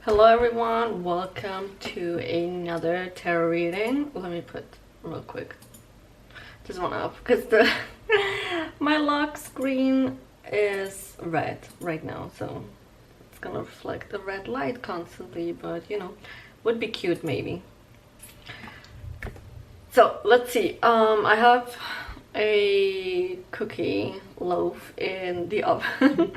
Hello everyone, welcome to another tarot reading. Let me put real quick this one up because the my lock screen is red right now, so it's gonna reflect the red light constantly, but you know, would be cute maybe. So let's see. I have a cookie loaf in the oven.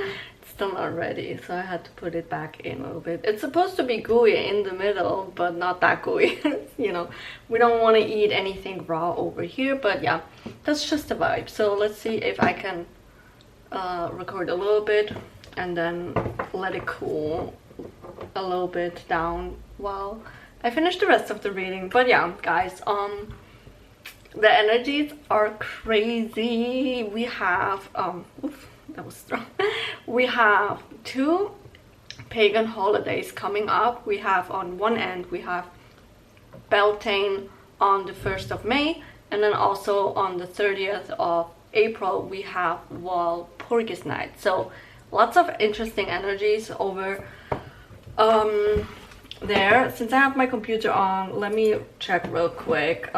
Still not ready, so I had to put it back in a little bit. It's supposed to be gooey in the middle, but not that gooey. You know, we don't want to eat anything raw over here, but yeah, that's just a vibe. So let's see if I can record a little bit and then let it cool a little bit down while I finish the rest of the reading. But yeah, guys, the energies are crazy. We have oof, that was strong. We have two pagan holidays coming up. We have on one end we have Beltane on the 1st of May, and then also on the 30th of April we have Walpurgis Night. So lots of interesting energies over there. Since I have my computer on, let me check real quick.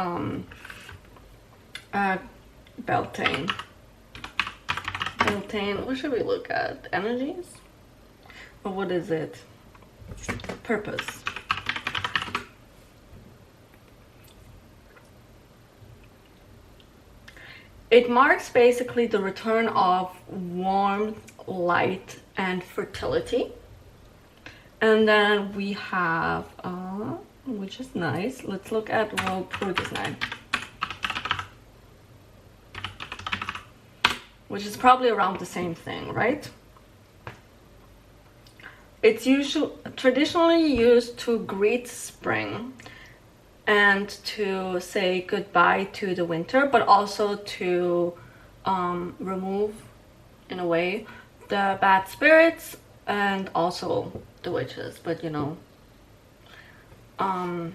Beltane, what should we look at? Energies? Or what is it? Purpose. It marks basically the return of warmth, light, and fertility. And then we have, which is nice, let's look at Walpurgis Night, which is probably around the same thing, right? It's traditionally used to greet spring and to say goodbye to the winter, but also to remove, in a way, the bad spirits and also the witches. But you know, I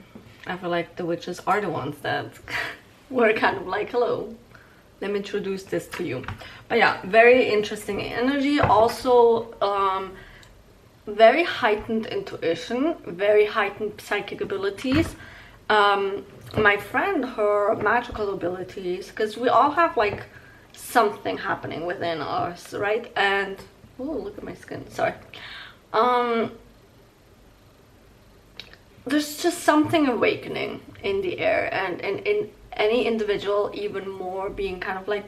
feel like the witches are the ones that were kind of like, hello, let me introduce this to you. But yeah, very interesting energy. Also very heightened intuition, very heightened psychic abilities. My friend, her magical abilities, because we all have like something happening within us, right? And oh, look at my skin, sorry. There's just something awakening in the air, and in any individual even more being kind of like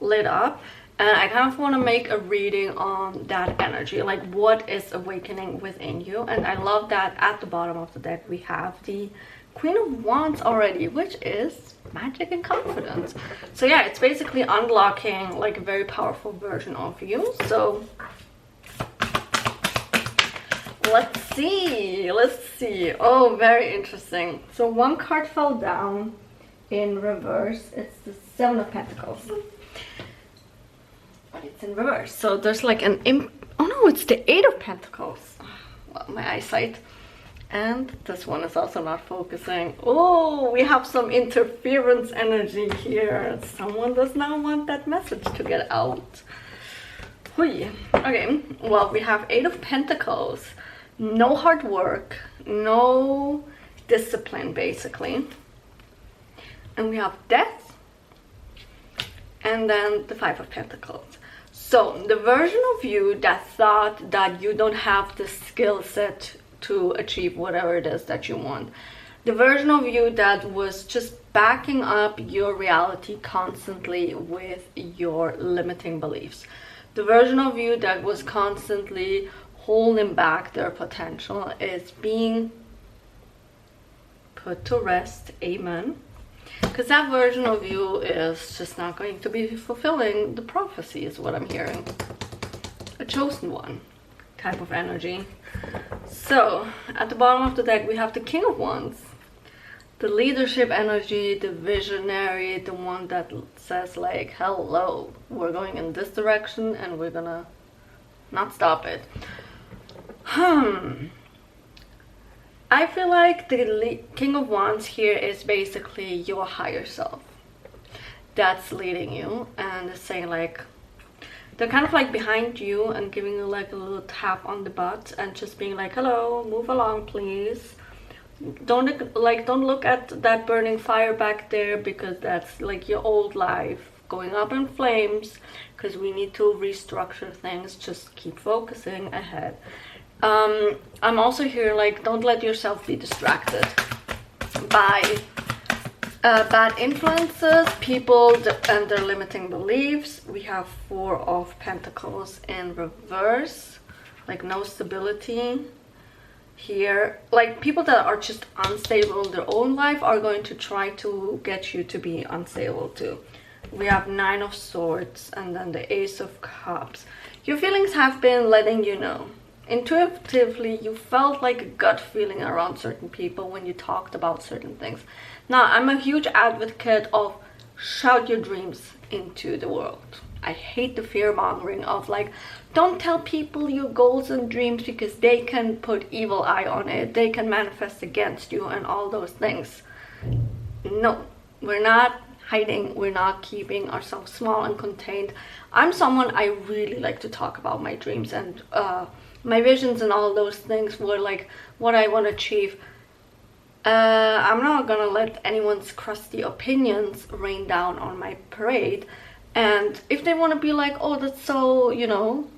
lit up. And I kind of want to make a reading on that energy, like what is awakening within you. And I love that at the bottom of the deck we have the Queen of Wands already, which is magic and confidence. So yeah, it's basically unlocking like a very powerful version of you. So let's see. Oh, very interesting. So one card fell down in reverse. It's the Seven of Pentacles, but it's in reverse. So there's like an oh no, it's the Eight of Pentacles. Well, my eyesight. And this one is also not focusing. Oh, we have some interference energy here. Someone does not want that message to get out. Hui. Okay, well, we have Eight of Pentacles. No hard work, no discipline, basically. And we have Death, and then the Five of Pentacles. So the version of you that thought that you don't have the skill set to achieve whatever it is that you want, the version of you that was just backing up your reality constantly with your limiting beliefs, the version of you that was constantly holding back their potential is being put to rest. Amen. Because that version of you is just not going to be fulfilling the prophecy, is what I'm hearing. A chosen one type of energy. So at the bottom of the deck we have the King of Wands, the leadership energy, the visionary, the one that says like, hello, we're going in this direction and we're gonna not stop it. I feel like the King of Wands here is basically your higher self that's leading you and is saying like, they're kind of like behind you and giving you like a little tap on the butt and just being like, hello, move along please. Don't look at that burning fire back there, because that's like your old life going up in flames, because we need to restructure things. Just keep focusing ahead. I'm also here like, don't let yourself be distracted by bad influences, people and their limiting beliefs. We have Four of Pentacles in reverse, like no stability here. Like people that are just unstable in their own life are going to try to get you to be unstable too. We have Nine of Swords and then the Ace of Cups. Your feelings have been letting you know. Intuitively, you felt like a gut feeling around certain people when you talked about certain things. Now, I'm a huge advocate of shout your dreams into the world. I hate the fear-mongering of like, don't tell people your goals and dreams because they can put evil eye on it. They can manifest against you and all those things. No, we're not hiding. We're not keeping ourselves small and contained. I'm someone, I really like to talk about my dreams and my visions and all those things, were like what I want to achieve. I'm not gonna let anyone's crusty opinions rain down on my parade. And if they want to be like, oh, that's so, you know,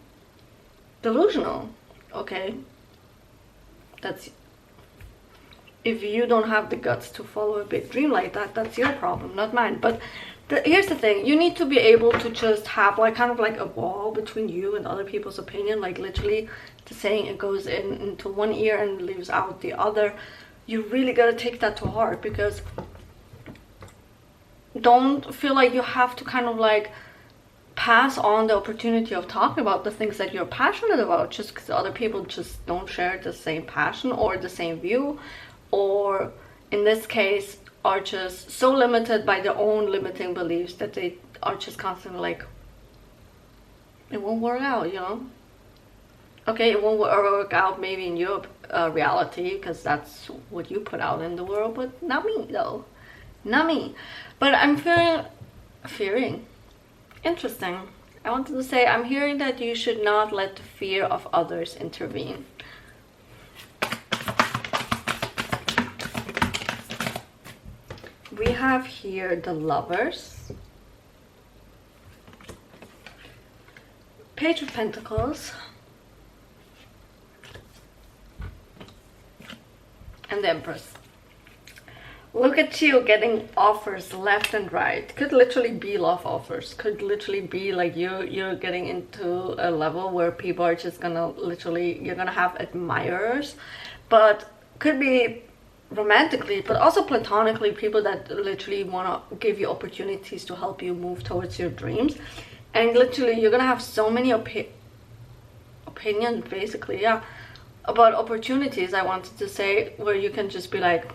delusional, okay, that's, if you don't have the guts to follow a big dream like that, that's your problem, not mine. But here's the thing, you need to be able to just have like kind of like a wall between you and other people's opinion, like literally the saying, it goes into one ear and leaves out the other. You really gotta take that to heart, because don't feel like you have to kind of like pass on the opportunity of talking about the things that you're passionate about just because other people just don't share the same passion or the same view, or in this case are just so limited by their own limiting beliefs that they are just constantly like, it won't work out, you know. Okay, it won't work out maybe in your reality, because that's what you put out in the world, but not me though, not me. But I'm fearing. Interesting. I wanted to say, I'm hearing that you should not let the fear of others intervene. We have here the Lovers, Page of Pentacles, and the Empress. Look at you getting offers left and right. Could literally be love offers. Could literally be like you're getting into a level where people are just gonna literally, you're gonna have admirers. But could be romantically, but also platonically, people that literally want to give you opportunities to help you move towards your dreams. And literally you're gonna have so many opinions, basically, yeah, about opportunities, I wanted to say, where you can just be like,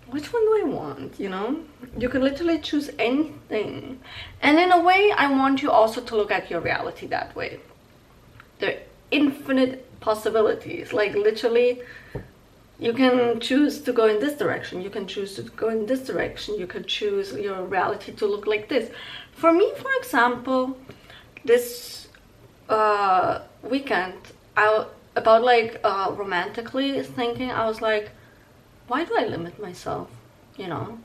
which one do I want, you know? You can literally choose anything. And in a way, I want you also to look at your reality that way. There are infinite possibilities. Like literally, you can choose to go in this direction. You can choose to go in this direction. You can choose your reality to look like this. For me, for example, this weekend, romantically thinking, I was like, why do I limit myself, you know?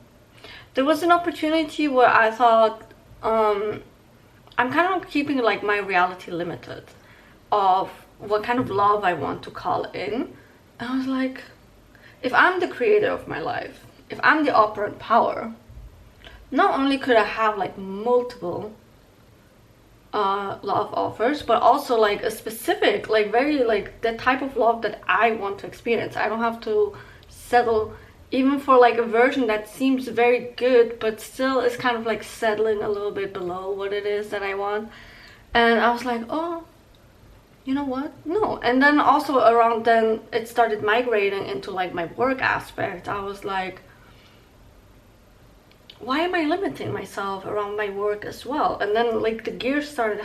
There was an opportunity where I thought, I'm kind of keeping like my reality limited of what kind of love I want to call in. And I was like, if I'm the creator of my life, if I'm the operant power, not only could I have like multiple love offers, but also like a specific, like very like the type of love that I want to experience. I don't have to settle even for like a version that seems very good but still is kind of like settling a little bit below what it is that I want. And I was like, oh, you know what, no. And then also around then it started migrating into like my work aspect. I was like, why am I limiting myself around my work as well? And then like the gears started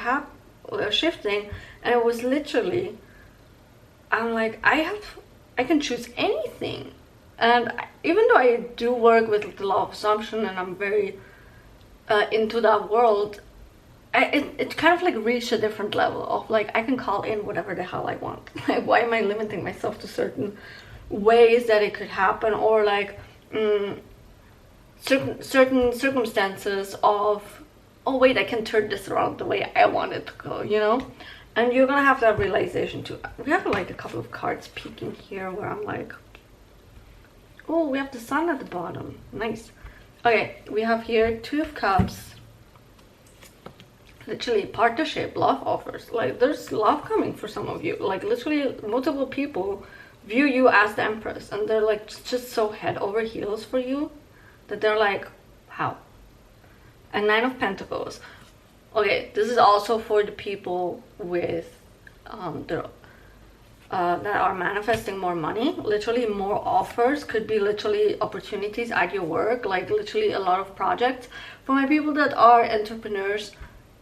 shifting, and it was literally, I'm like, I can choose anything. And even though I do work with the law of assumption and I'm very into that world, it kind of like reached a different level of like I can call in whatever the hell I want. Like, why am I limiting myself to certain ways that it could happen, or like certain circumstances of, oh wait, I can turn this around the way I want it to go, you know? And you're gonna have that realization too. We have like a couple of cards peeking here where I'm like, oh, we have the sun at the bottom. Nice. Okay, we have here Two of Cups. Literally partnership, love offers. Like, there's love coming for some of you. Like, literally multiple people view you as the Empress, and they're like just so head over heels for you that they're like, how? And Nine of Pentacles. Okay, this is also for the people with that are manifesting more money. Literally more offers, could be literally opportunities at your work, like literally a lot of projects. For my people that are entrepreneurs,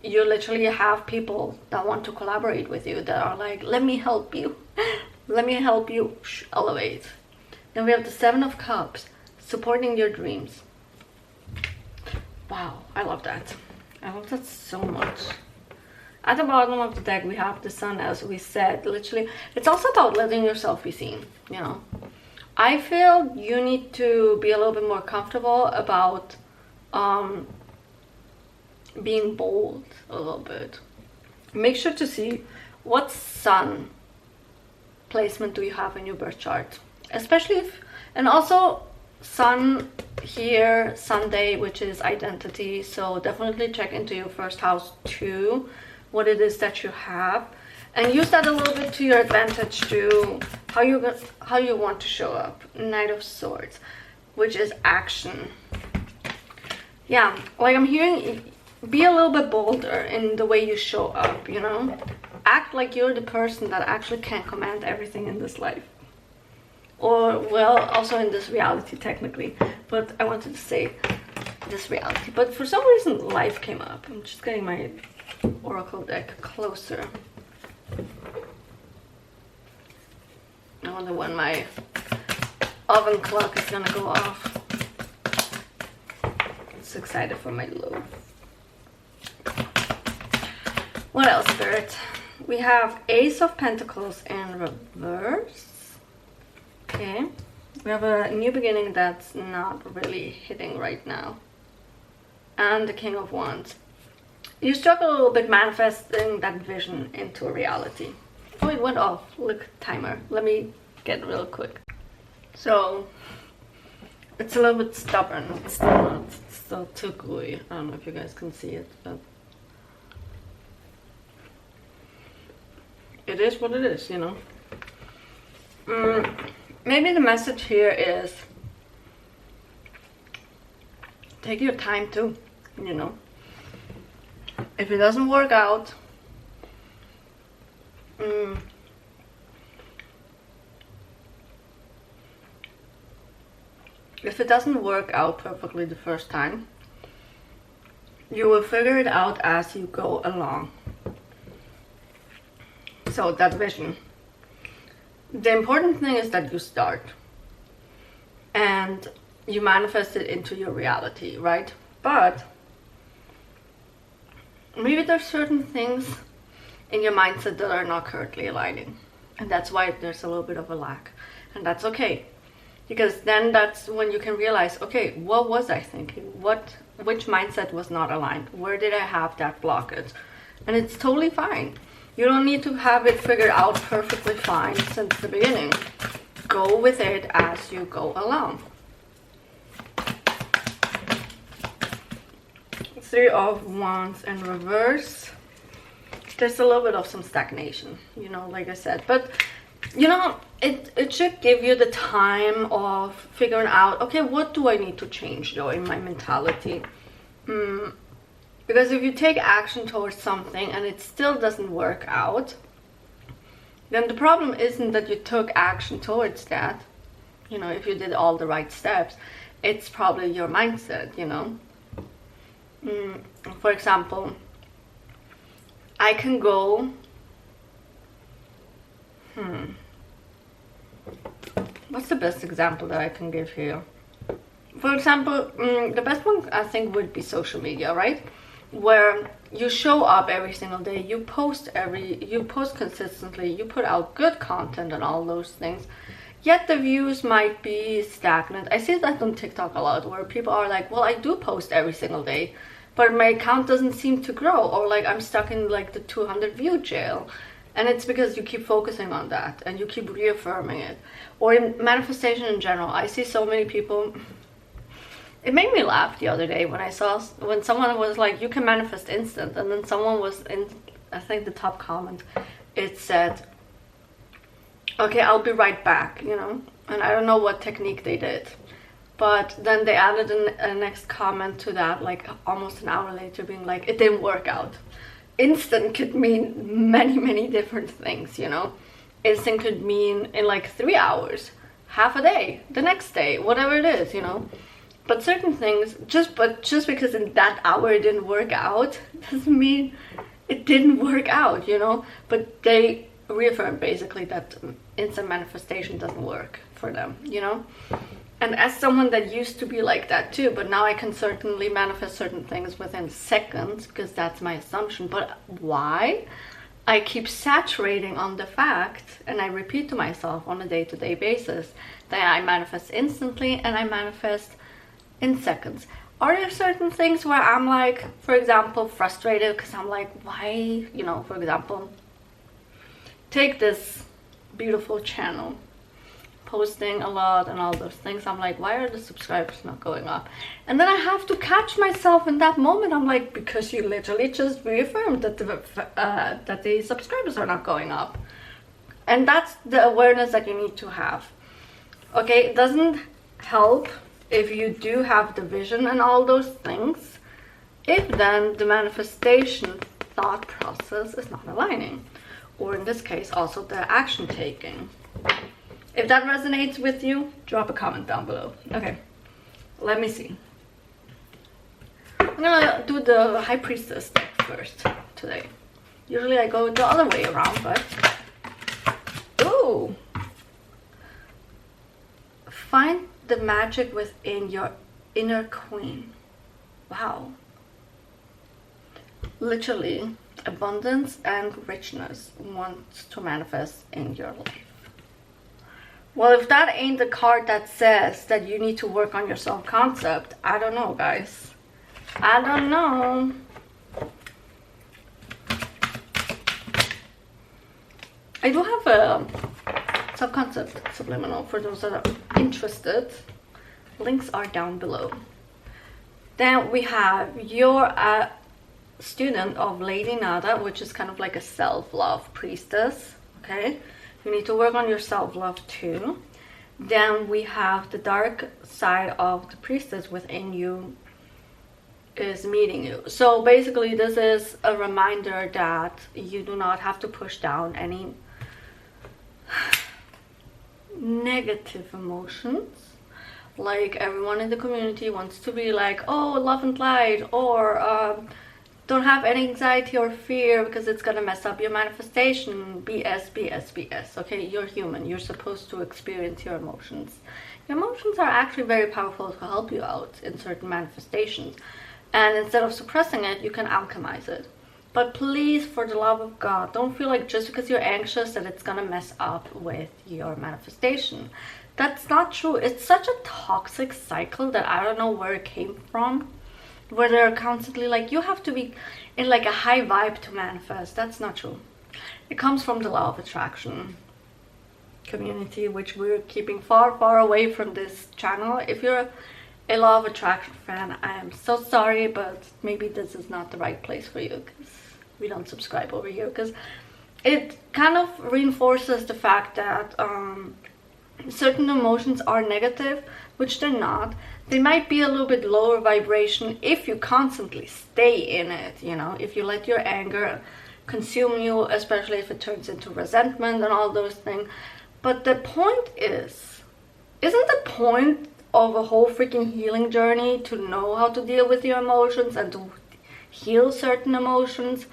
you literally have people that want to collaborate with you, that are like, let me help you. Let me help you elevate. Then we have the Seven of Cups, supporting your dreams. Wow, I love that. I love that so much. At the bottom of the deck, we have the Sun, as we said. Literally, it's also about letting yourself be seen, you know. I feel you need to be a little bit more comfortable about being bold a little bit. Make sure to see what Sun placement do you have in your birth chart, especially if, and also Sun here, Sunday, which is identity, so definitely check into your first house too, what it is that you have, and use that a little bit to your advantage to how you want to show up. Knight of Swords, which is action. Yeah, like I'm hearing, be a little bit bolder in the way you show up, you know. Act like you're the person that actually can command everything in this life, or well, also in this reality technically, but I wanted to say this reality, but for some reason life came up. I'm just getting my oracle deck closer. I wonder when my oven clock is gonna go off. I'm so excited for my loaf. What else, Spirit? We have Ace of Pentacles in reverse. Okay. We have a new beginning that's not really hitting right now. And the King of Wands. You struggle a little bit manifesting that vision into a reality. Oh, it went off. Look, timer. Let me get real quick. So, it's a little bit stubborn. It's still not. It's still too gooey. I don't know if you guys can see it, but it is what it is, you know. Maybe the message here is take your time too, you know. If it doesn't work out, if it doesn't work out perfectly the first time, you will figure it out as you go along. So that vision, the important thing is that you start and you manifest it into your reality, right? But maybe there's certain things in your mindset that are not currently aligning, and that's why there's a little bit of a lack, and that's okay, because then that's when you can realize, okay, what was I thinking? Which mindset was not aligned? Where did I have that blockage? And it's totally fine. You don't need to have it figured out perfectly fine since the beginning. Go with it as you go along. Three of Wands in reverse. There's a little bit of some stagnation, you know, like I said. But, you know, it should give you the time of figuring out, okay, what do I need to change, though, in my mentality? Because if you take action towards something and it still doesn't work out, then the problem isn't that you took action towards that. You know, if you did all the right steps, it's probably your mindset, you know. For example, I can go, what's the best example that I can give here? For example, the best one I think would be social media, right? Where you show up every single day, you post consistently, you put out good content and all those things. Yet the views might be stagnant. I see that on TikTok a lot, where people are like, well, I do post every single day, but my account doesn't seem to grow, or like I'm stuck in like the 200 view jail. And it's because you keep focusing on that and you keep reaffirming it. Or in manifestation in general, I see so many people. It made me laugh the other day when someone was like, you can manifest instant, and then someone was in, I think the top comment, it said, okay, I'll be right back, you know. And I don't know what technique they did, but then they added a next comment to that, like almost an hour later, being like, it didn't work out. Instant could mean many different things, you know. Instant could mean in like 3 hours, half a day, the next day, whatever it is, you know. But certain things, just because in that hour it didn't work out, doesn't mean it didn't work out, you know. But they reaffirmed basically that instant manifestation doesn't work for them, you know. And as someone that used to be like that too, but now I can certainly manifest certain things within seconds, because that's my assumption. But why? I keep saturating on the fact, and I repeat to myself on a day-to-day basis, that I manifest instantly and I manifest in seconds. Are there certain things where I'm like, for example, frustrated because I'm like, why, you know, for example, take this beautiful channel, posting a lot and all those things. I'm like, why are the subscribers not going up? And then I have to catch myself in that moment. I'm like, because you literally just reaffirmed that the subscribers are not going up. And that's the awareness that you need to have. Okay, it doesn't help if you do have the vision and all those things, if then the manifestation thought process is not aligning, or in this case also the action taking. If that resonates with you, drop a comment down below. Okay, let me see. I'm gonna do the High Priestess deck first today. Usually I go the other way around, but ooh, find the magic within your inner queen. Wow. Literally, abundance and richness wants to manifest in your life. Well, if that ain't the card that says that you need to work on your self-concept, I don't know, guys. I don't know. I do have a self-concept subliminal for those that are interested. Links are down below. Then we have you're a student of Lady Nada, which is kind of like a self-love priestess. Okay, you need to work on your self-love too. Then we have the dark side of the priestess within you is meeting you. So basically this is a reminder that you do not have to push down any negative emotions. Like everyone in the community wants to be like, oh, love and light, or don't have any anxiety or fear because it's gonna mess up your manifestation. BS. Okay, you're human. You're supposed to experience your emotions. Your emotions are actually very powerful to help you out in certain manifestations, and instead of suppressing it, you can alchemize it. But please, for the love of God, don't feel like just because you're anxious that it's gonna mess up with your manifestation. That's not true. It's such a toxic cycle that I don't know where it came from, where they're constantly like, you have to be in like a high vibe to manifest. That's not true. It comes from the law of attraction community, which we're keeping far away from this channel. If you're a law of attraction fan, I am so sorry, but maybe this is not the right place for you, because we don't subscribe over here, because it kind of reinforces the fact that certain emotions are negative, which they're not. They might be a little bit lower vibration if you constantly stay in it, you know, if you let your anger consume you, especially if it turns into resentment and all those things. But the point is, isn't the point of a whole freaking healing journey to know how to deal with your emotions and to heal certain emotions?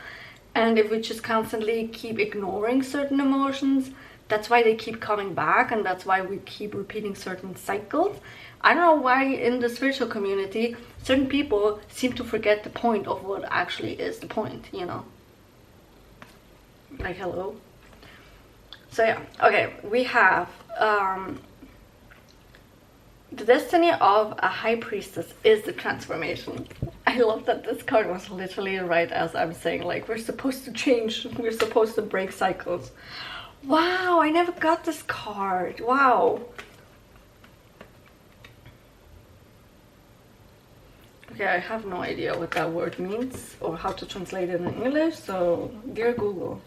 And if we just constantly keep ignoring certain emotions, That's why they keep coming back, and that's why we keep repeating certain cycles. I don't know why in the spiritual community certain people seem to forget the point of what actually is the point, you know? Like, hello? So yeah, okay, we have the destiny of a high priestess is the transformation. I love that this card was literally right as I'm saying, like, we're supposed to change, we're supposed to break cycles. Wow, I never got this card. Wow. Okay, I have no idea what that word means or how to translate it in English, so dear Google.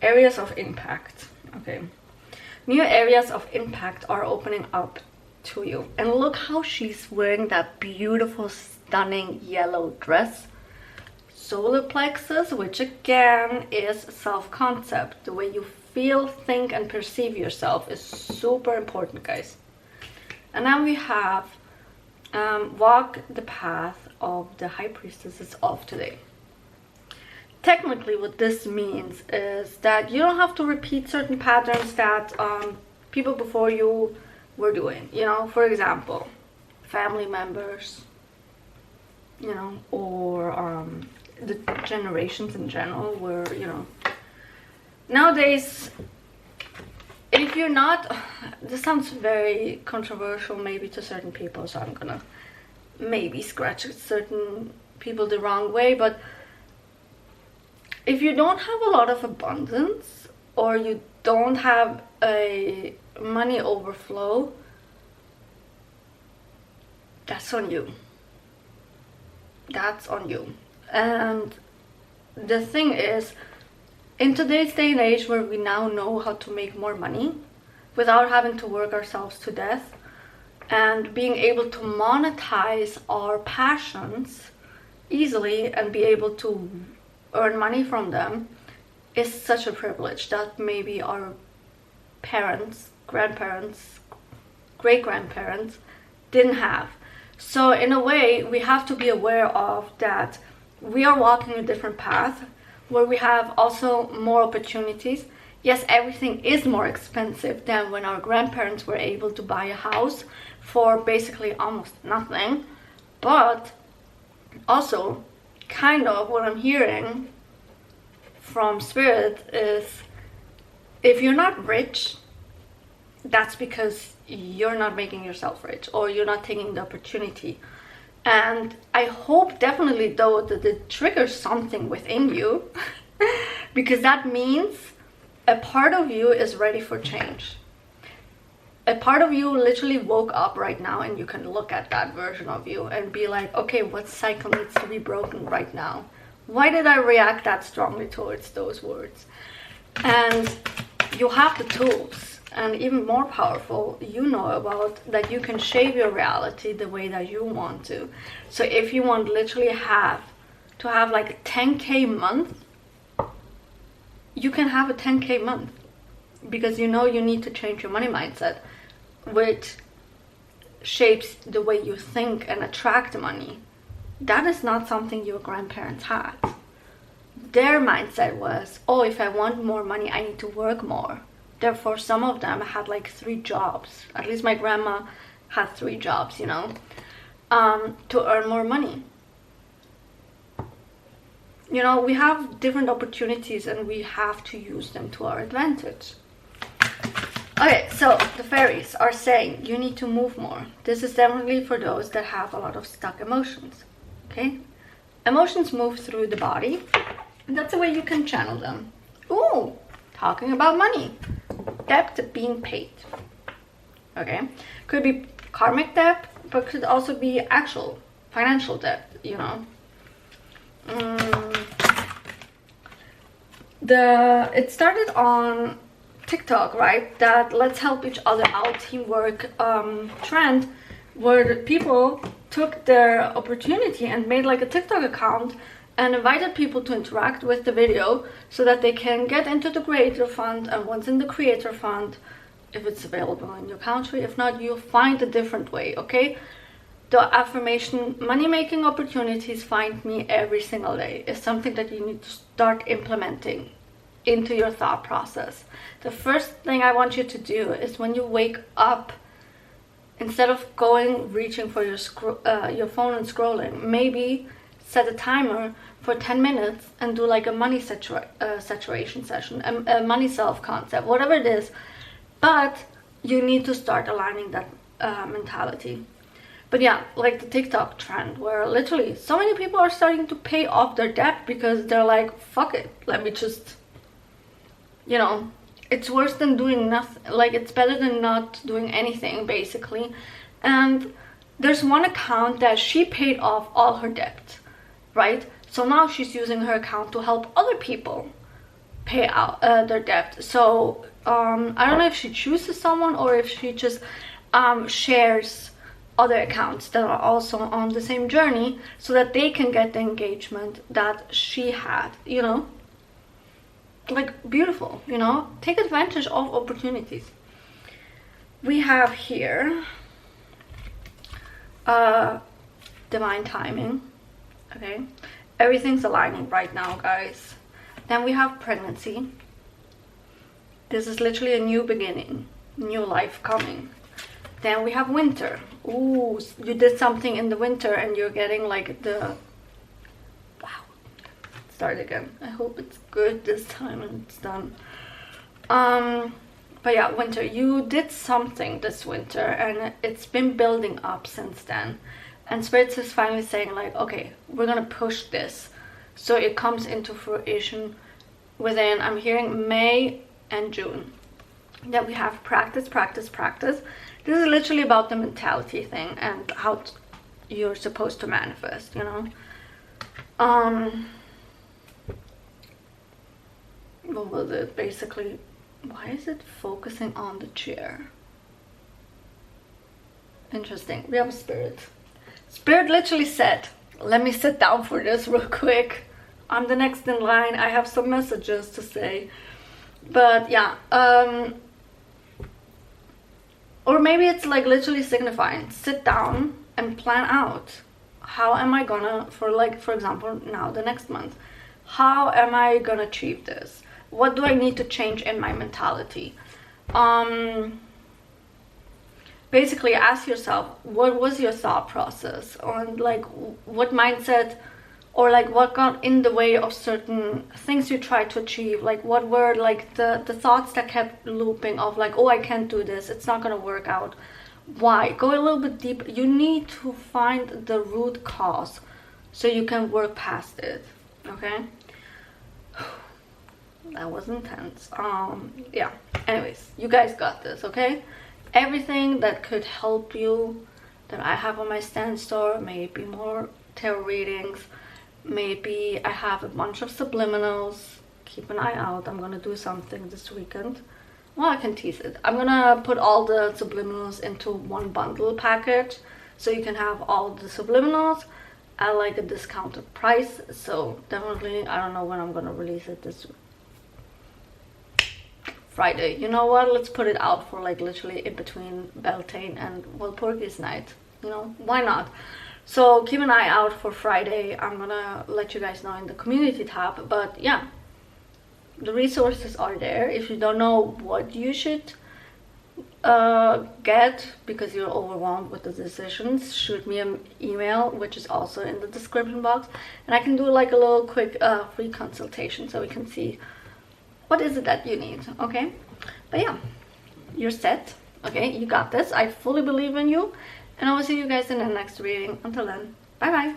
Areas of impact. Okay. New areas of impact are opening up to you. And look how she's wearing that beautiful, stunning yellow dress. Solar plexus, which again is self-concept. The way you feel, think, and perceive yourself is super important, guys. And then we have walk the path of the high priestesses of today. Technically, what this means is that you don't have to repeat certain patterns that people before you were doing. You know, for example, family members, you know, or the generations in general were, you know. Nowadays, if you're not, this sounds very controversial maybe to certain people, so I'm gonna maybe scratch certain people the wrong way, but if you don't have a lot of abundance, or you don't have a money overflow, that's on you. That's on you. And the thing is, in today's day and age where we now know how to make more money without having to work ourselves to death, and being able to monetize our passions easily and be able to earn money from them, is such a privilege that maybe our parents, grandparents, great-grandparents didn't have. So in a way, we have to be aware of that we are walking a different path where we have also more opportunities. Yes, everything is more expensive than when our grandparents were able to buy a house for basically almost nothing, but also kind of what I'm hearing from spirit is, if you're not rich, that's because you're not making yourself rich, or you're not taking the opportunity. And I hope definitely though that it triggers something within you because that means a part of you is ready for change. A part of you literally woke up right now, and you can look at that version of you and be like, okay, what cycle needs to be broken right now? Why did I react that strongly towards those words? And you have the tools, and even more powerful, you know about that you can shape your reality the way that you want to. So if you want literally have like a 10K month, you can have a 10K month, because you know you need to change your money mindset, which shapes the way you think and attract money. That is not something your grandparents had. Their mindset was, oh, if I want more money, I need to work more. Therefore, some of them had like 3 jobs. At least my grandma had 3 jobs, you know, to earn more money. You know, we have different opportunities and we have to use them to our advantage. Okay, so the fairies are saying you need to move more. This is definitely for those that have a lot of stuck emotions. Okay? Emotions move through the body, and that's the way you can channel them. Ooh, talking about money. Debt being paid. Okay? Could be karmic debt, but could also be actual financial debt, you know. It started on TikTok, right? That let's help each other out, teamwork trend, where people took their opportunity and made like a TikTok account and invited people to interact with the video so that they can get into the creator fund. And once in the creator fund, if it's available in your country, if not, you'll find a different way. Okay, the affirmation, money making opportunities find me every single day, is something that you need to start implementing into your thought process. The first thing I want you to do is when you wake up, instead of reaching for your phone and scrolling, maybe set a timer for 10 minutes and do like a money saturation session, a money self-concept, whatever it is. But you need to start aligning that mentality. But yeah, like the TikTok trend, where literally so many people are starting to pay off their debt because they're like, fuck it, let me just, you know, it's worse than doing nothing. Like, it's better than not doing anything, basically. And there's one account that she paid off all her debt, right? So now she's using her account to help other people pay out their debt. So I don't know if she chooses someone or if she just shares other accounts that are also on the same journey so that they can get the engagement that she had, you know. Like, beautiful, you know. Take advantage of opportunities. We have here divine timing. Okay, everything's aligning right now, guys. Then we have pregnancy. This is literally a new beginning, new life coming. Then we have winter. Ooh, you did something in the winter and you're getting like the... Wow. Start again. I hope it's good this time and it's done. But yeah, winter. You did something this winter and it's been building up since then. And Spirit is finally saying like, okay, we're gonna push this so it comes into fruition within, I'm hearing, May and June. Then we have practice, practice, practice. This is literally about the mentality thing and how you're supposed to manifest, you know. What was it? Basically, why is it focusing on the chair? Interesting. We have a Spirit. Spirit literally said, let me sit down for this real quick. I'm the next in line. I have some messages to say. But yeah, or maybe it's like literally signifying, sit down and plan out, how am I gonna, for example, now the next month, how am I gonna achieve this? What do I need to change in my mentality? Basically ask yourself, what was your thought process on like what mindset or like what got in the way of certain things you tried to achieve? Like what were like the thoughts that kept looping of like, oh, I can't do this, it's not gonna work out. Why? Go a little bit deeper. You need to find the root cause so you can work past it. Okay, that was intense. Yeah, anyways, you guys got this. Okay, everything that could help you that I have on my stand store, maybe more tarot readings, maybe I have a bunch of subliminals. Keep an eye out. I'm gonna do something this weekend. Well, I can tease it. I'm gonna put all the subliminals into one bundle package so you can have all the subliminals at like a discounted price. So definitely, I don't know when I'm gonna release it, this Friday. You know what, let's put it out for like literally in between Beltane and Walpurgis night, you know, why not? So keep an eye out for Friday. I'm gonna let you guys know in the community tab. But yeah, the resources are there. If you don't know what you should get because you're overwhelmed with the decisions, shoot me an email, which is also in the description box, and I can do like a little quick free consultation so we can see what is it that you need. Okay, but yeah, you're set. Okay, you got this. I fully believe in you, and I will see you guys in the next reading. Until then, bye bye.